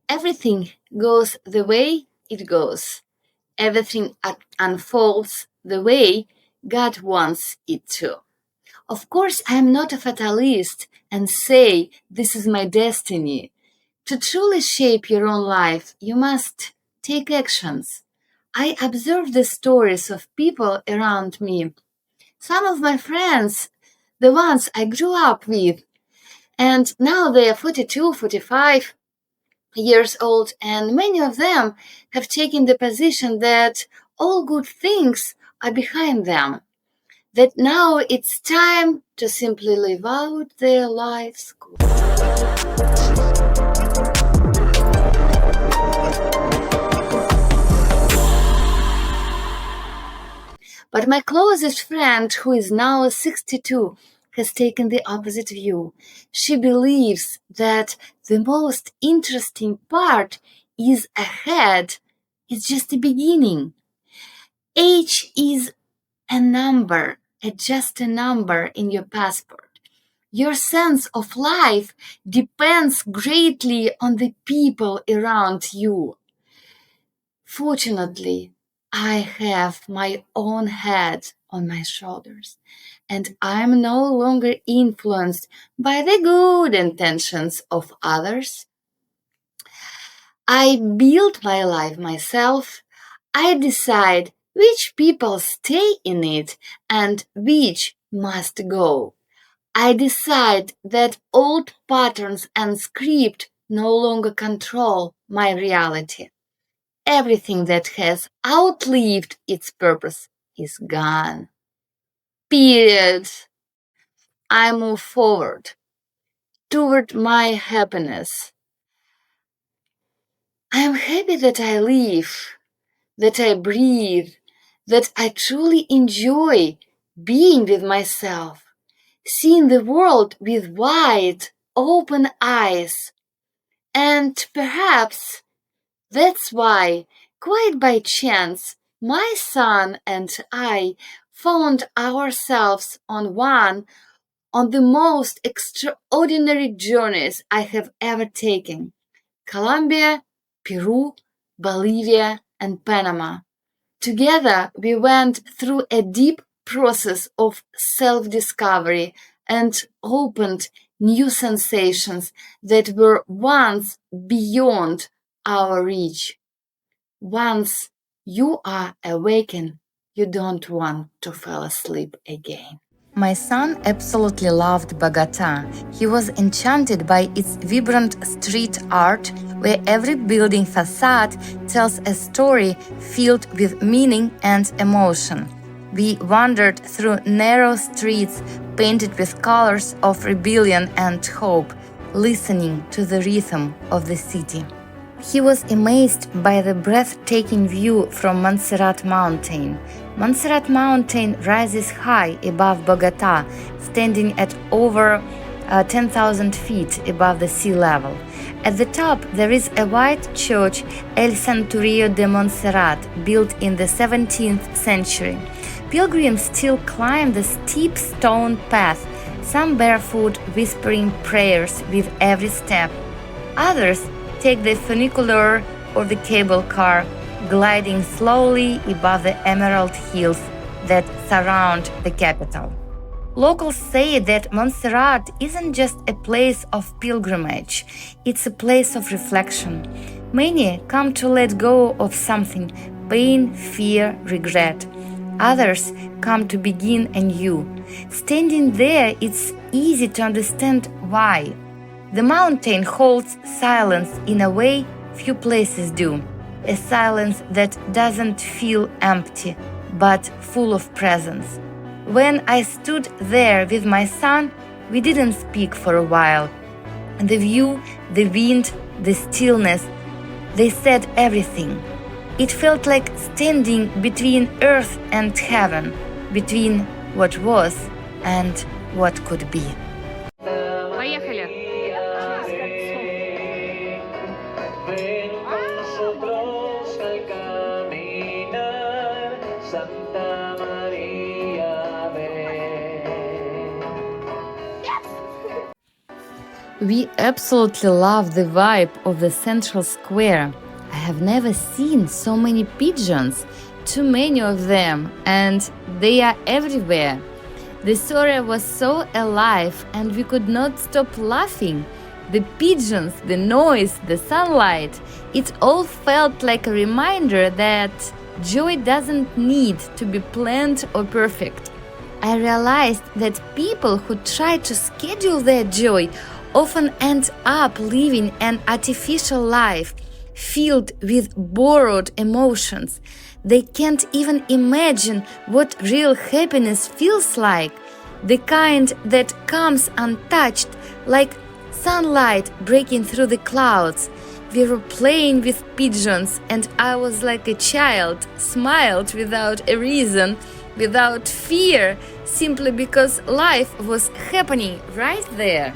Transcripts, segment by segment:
Everything goes the way it goes. Everything unfolds the way God wants it to. Of course, I am not a fatalist and say this is my destiny. To truly shape your own life, you must take actions. I observe the stories of people around me. Some of my friends, the ones I grew up with, and now they are 42, 45 years old, and many of them have taken the position that all good things are behind them, that now it's time to simply live out their lives. But my closest friend, who is now 62, has taken the opposite view. She believes that the most interesting part is ahead. It's just the beginning. Age is a number, just a number in your passport. Your sense of life depends greatly on the people around you. Fortunately, I have my own head on my shoulders, and I'm no longer influenced by the good intentions of others. I build my life myself. I decide which people stay in it and which must go. I decide that old patterns and script no longer control my reality. Everything that has outlived its purpose is gone. Period. I move forward toward my happiness. I am happy that I live, that I breathe, that I truly enjoy being with myself, seeing the world with wide, open eyes. And perhaps that's why, quite by chance, my son and I found ourselves on one of the most extraordinary journeys I have ever taken. Colombia, Peru, Bolivia, and Panama. Together, we went through a deep process of self-discovery and opened new sensations that were once beyond our reach. Once you are awakened, you don't want to fall asleep again. My son absolutely loved Bogota. He was enchanted by its vibrant street art, where every building facade tells a story filled with meaning and emotion. We wandered through narrow streets painted with colors of rebellion and hope, listening to the rhythm of the city. He was amazed by the breathtaking view from Montserrat Mountain. Montserrat Mountain rises high above Bogota, standing at over 10,000 feet above the sea level. At the top, there is a white church, El Santuario de Montserrat, built in the 17th century. Pilgrims still climb the steep stone path, some barefoot, whispering prayers with every step. Others take the funicular or the cable car, gliding slowly above the emerald hills that surround the capital. Locals say that Montserrat isn't just a place of pilgrimage, it's a place of reflection. Many come to let go of something: pain, fear, regret. Others come to begin anew. Standing there, it's easy to understand why. The mountain holds silence in a way few places do, a silence that doesn't feel empty, but full of presence. When I stood there with my son, we didn't speak for a while. The view, the wind, the stillness, they said everything. It felt like standing between earth and heaven, between what was and what could be. Поехали! Ven con nosotros al caminar, Santa María, ven. We absolutely love the vibe of the central square. I have never seen so many pigeons, too many of them, and they are everywhere. The story was so alive and we could not stop laughing. The pigeons, the noise, the sunlight, it all felt like a reminder that joy doesn't need to be planned or perfect. I realized that people who try to schedule their joy often end up living an artificial life filled with borrowed emotions. They can't even imagine what real happiness feels like, the kind that comes untouched, like sunlight breaking through the clouds. We were playing with pigeons, and I was like a child, smiled without a reason, without fear, simply because life was happening right there.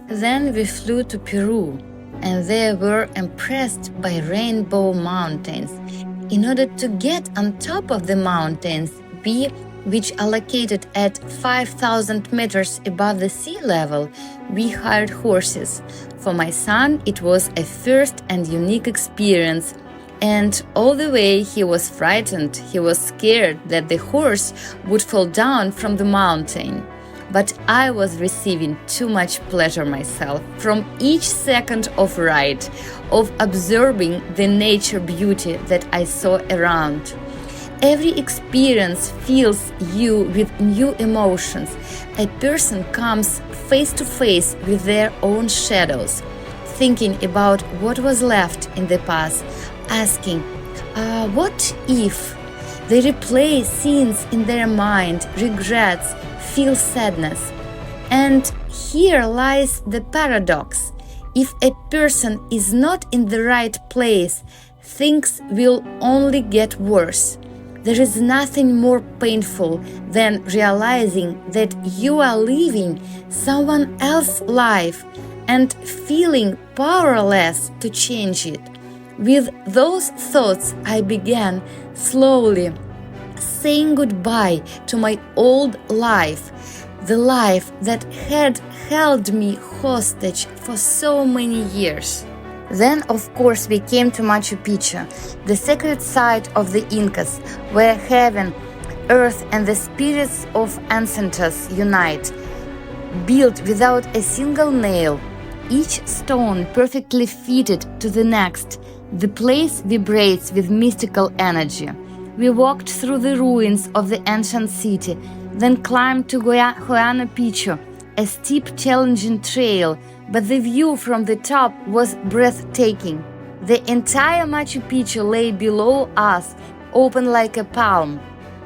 Then we flew to Peru, and there were impressed by Rainbow Mountains. In order to get on top of the mountains, which are located at 5,000 meters above the sea level, we hired horses. For my son, it was a first and unique experience. And all the way he was frightened, he was scared that the horse would fall down from the mountain. But I was receiving too much pleasure myself from each second of ride, of observing the nature beauty that I saw around. Every experience fills you with new emotions. A person comes face to face with their own shadows, thinking about what was left in the past, asking, what if? They replay scenes in their mind, regrets, feel sadness. And here lies the paradox. If a person is not in the right place, things will only get worse. There is nothing more painful than realizing that you are living someone else's life and feeling powerless to change it. With those thoughts, I began slowly saying goodbye to my old life, the life that had held me hostage for so many years. Then, of course, we came to Machu Picchu, the sacred site of the Incas, where heaven, earth, and the spirits of ancestors unite, built without a single nail, each stone perfectly fitted to the next. The place vibrates with mystical energy. We walked through the ruins of the ancient city, then climbed to Huayna Picchu, a steep, challenging trail, but the view from the top was breathtaking. The entire Machu Picchu lay below us, open like a palm.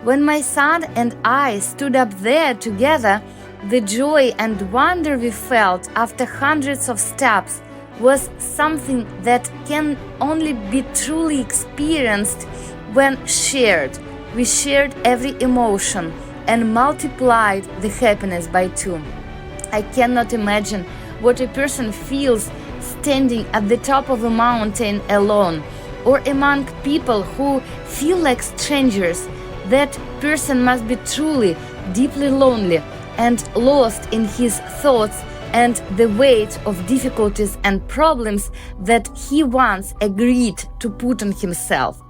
When my son and I stood up there together, the joy and wonder we felt after hundreds of steps was something that can only be truly experienced when shared. We shared every emotion and multiplied the happiness by 2. I cannot imagine what a person feels standing at the top of a mountain alone or among people who feel like strangers. That person must be truly, deeply lonely and lost in his thoughts and the weight of difficulties and problems that he once agreed to put on himself.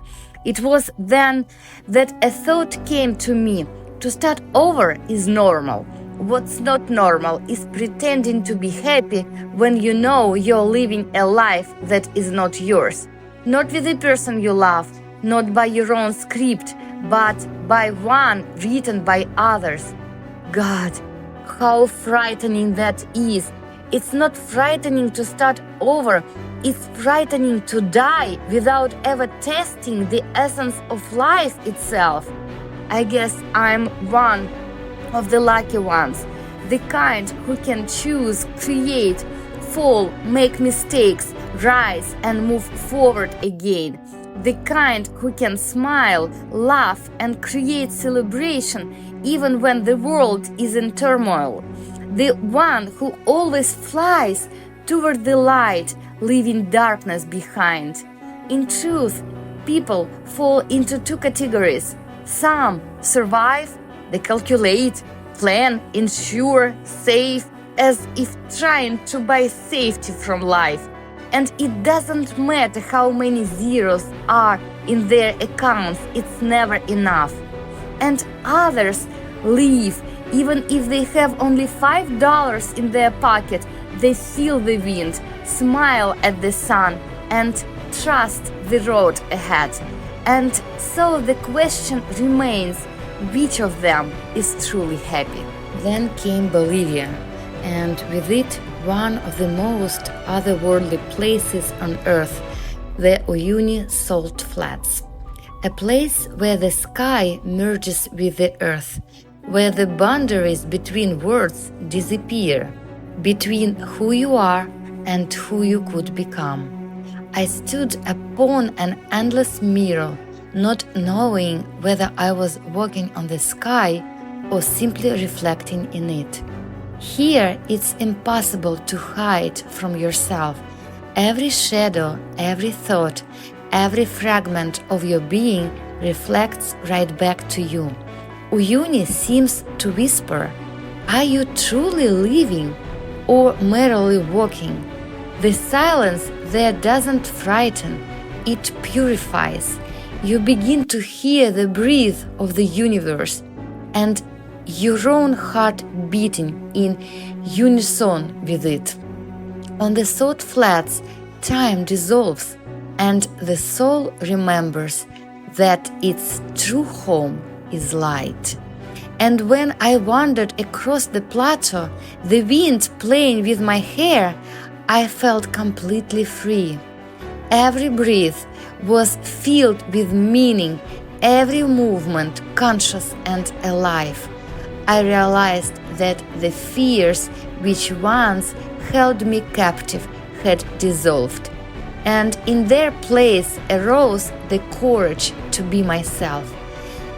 It was then that a thought came to me: to start over is normal. What's not normal is pretending to be happy when you know you're living a life that is not yours. Not with the person you love, not by your own script, but by one written by others. God, how frightening that is. It's not frightening to start over, it's frightening to die without ever testing the essence of life itself. I guess I'm one of the lucky ones, the kind who can choose, create, fall, make mistakes, rise and move forward again. the kind who can smile, laugh, and create celebration even when the world is in turmoil, the one who always flies toward the light, leaving darkness behind. In truth, people fall into two categories. Some survive, they calculate, plan, ensure, save, as if trying to buy safety from life. And it doesn't matter how many zeros are in their accounts, it's never enough. And others live, even if they have only $5 in their pocket, they feel the wind, smile at the sun, and trust the road ahead. And so the question remains, which of them is truly happy? Then came Bolivia, and with it one of the most otherworldly places on earth, the Uyuni Salt Flats. A place where the sky merges with the earth, where the boundaries between worlds disappear, between who you are and who you could become. I stood upon an endless mirror, not knowing whether I was walking on the sky or simply reflecting in it. Here it's impossible to hide from yourself. Every shadow, every thought, every fragment of your being reflects right back to you. Uyuni seems to whisper, are you truly living or merely walking? The silence there doesn't frighten, it purifies. You begin to hear the breath of the universe and your own heart beating in unison with it. On the Salt Flats, time dissolves and the soul remembers that its true home is light. And when I wandered across the plateau, the wind playing with my hair, I felt completely free. Every breath was filled with meaning, every movement conscious and alive. I realized that the fears which once held me captive had dissolved, and in their place arose the courage to be myself.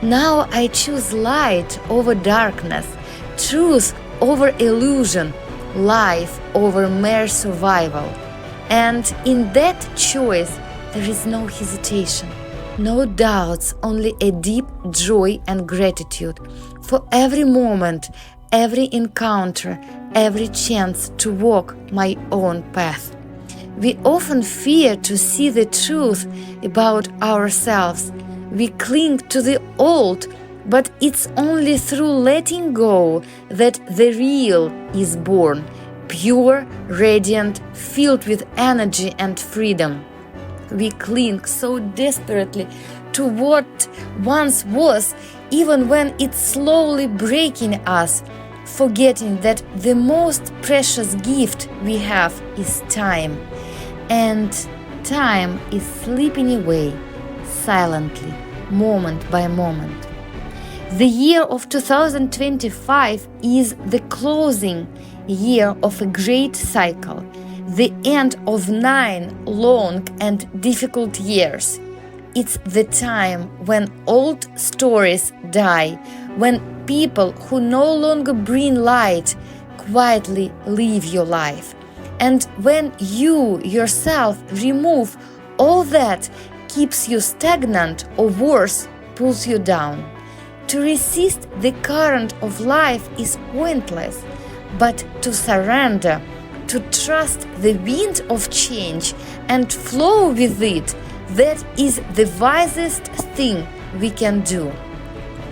Now I choose light over darkness, truth over illusion, life over mere survival. And in that choice, there is no hesitation, no doubts, only a deep joy and gratitude for every moment, every encounter, every chance to walk my own path. We often fear to see the truth about ourselves. We cling to the old, but it's only through letting go that the real is born, pure, radiant, filled with energy and freedom. We cling so desperately to what once was, even when it's slowly breaking us, forgetting that the most precious gift we have is time. And time is slipping away, silently, moment by moment. The year of 2025 is the closing year of a great cycle, the end of 9 long and difficult years. It's the time when old stories die, when people who no longer bring light quietly leave your life, and when you yourself remove all that keeps you stagnant or worse, pulls you down. To resist the current of life is pointless, but to surrender, to trust the wind of change and flow with it, that is the wisest thing we can do.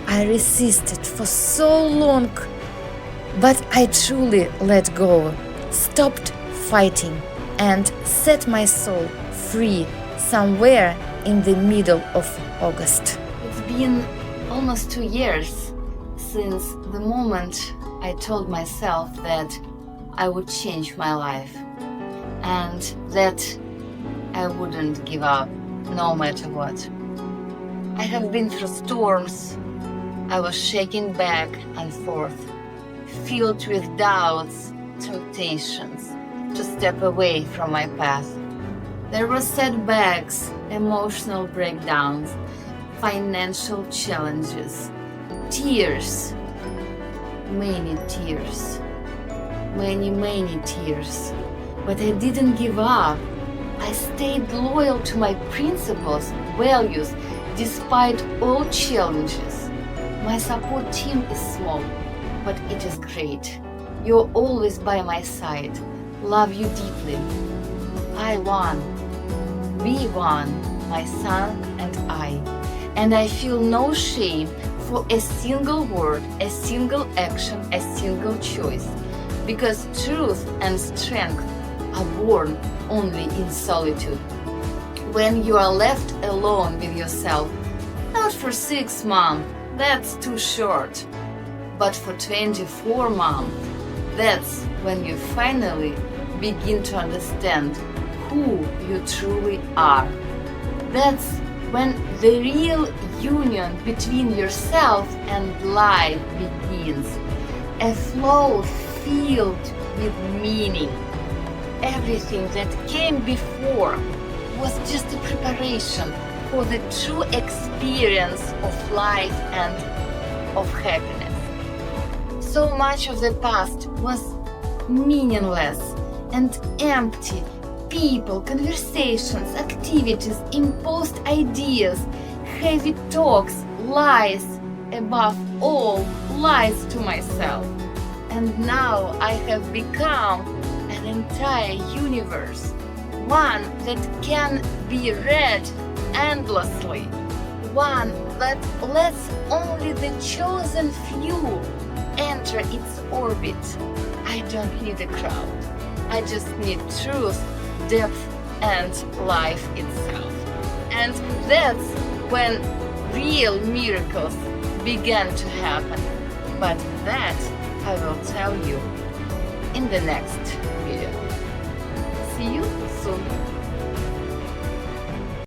I resisted for so long, but I truly let go, stopped fighting, and set my soul free somewhere in the middle of August. It's been almost 2 years since the moment I told myself that I would change my life and that I wouldn't give up no matter what. I have been through storms. I was shaking back and forth, filled with doubts, temptations to step away from my path. There were setbacks, emotional breakdowns, financial challenges, tears, many tears, many tears. But I didn't give up. I stayed loyal to my principles, values, despite all challenges. My support team is small, but it is great. You're always by my side. Love you deeply. I won. We won, my son and I. And I feel no shame for a single word, a single action, a single choice. Because truth and strength are born only in solitude. When you are left alone with yourself, not for 6 months, that's too short, but for 24 months, that's when you finally begin to understand who you truly are. That's when the real union between yourself and life begins, a flow filled with meaning. Everything that came before was just a preparation for the true experience of life and of happiness. So much of the past was meaningless and empty. People, conversations, activities, imposed ideas, heavy talks, lies, above all, lies to myself. And now I have become an entire universe, one that can be read endlessly, one that lets only the chosen few enter its orbit. I don't need a crowd. I just need truth, depth, and life itself. And that's when real miracles began to happen. But that I will tell you in the next